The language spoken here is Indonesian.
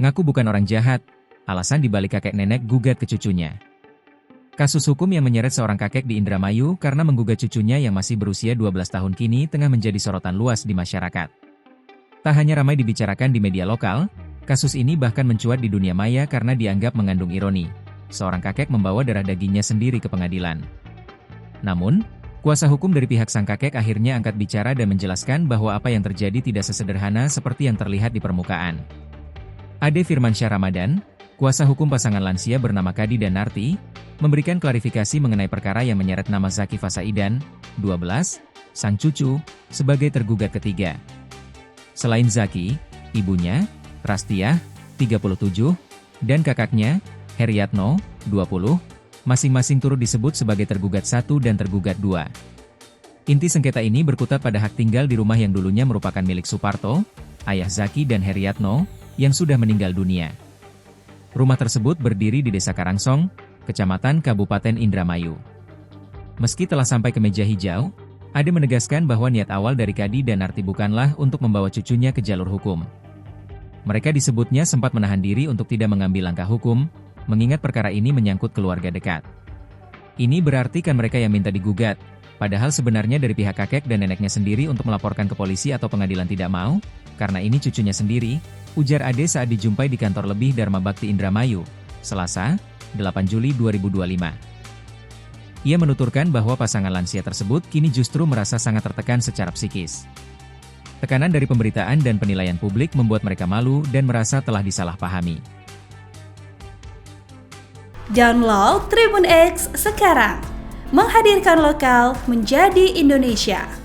Ngaku bukan orang jahat, alasan dibalik kakek nenek gugat ke cucunya. Kasus hukum yang menyeret seorang kakek di Indramayu karena menggugat cucunya yang masih berusia 12 tahun kini tengah menjadi sorotan luas di masyarakat. Tak hanya ramai dibicarakan di media lokal, kasus ini bahkan mencuat di dunia maya karena dianggap mengandung ironi. Seorang kakek membawa darah dagingnya sendiri ke pengadilan. Namun, kuasa hukum dari pihak sang kakek akhirnya angkat bicara dan menjelaskan bahwa apa yang terjadi tidak sesederhana seperti yang terlihat di permukaan. Ade Firmansyah Ramadan, kuasa hukum pasangan lansia bernama Kadi dan Narti, memberikan klarifikasi mengenai perkara yang menyeret nama Zaki Fasaidan, 12, sang cucu, sebagai tergugat ketiga. Selain Zaki, ibunya, Rastiah, 37, dan kakaknya, Heriatno, 20, masing-masing turut disebut sebagai tergugat 1 dan tergugat 2. Inti sengketa ini berkutat pada hak tinggal di rumah yang dulunya merupakan milik Suparto, ayah Zaki dan Heriatno, yang sudah meninggal dunia. Rumah tersebut berdiri di Desa Karangsong, Kecamatan Kabupaten Indramayu. Meski telah sampai ke meja hijau, Ade menegaskan bahwa niat awal dari Kadi dan Narti bukanlah untuk membawa cucunya ke jalur hukum. Mereka disebutnya sempat menahan diri untuk tidak mengambil langkah hukum, mengingat perkara ini menyangkut keluarga dekat. Ini berarti kan mereka yang minta digugat, padahal sebenarnya dari pihak kakek dan neneknya sendiri untuk melaporkan ke polisi atau pengadilan tidak mau, karena ini cucunya sendiri, ujar Ade saat dijumpai di kantor Lebih Dharma Bakti Indramayu, Selasa, 8 Juli 2025. Ia menuturkan bahwa pasangan lansia tersebut kini justru merasa sangat tertekan secara psikis. Tekanan dari pemberitaan dan penilaian publik membuat mereka malu dan merasa telah disalahpahami. Download Tribun X sekarang, menghadirkan lokal menjadi Indonesia.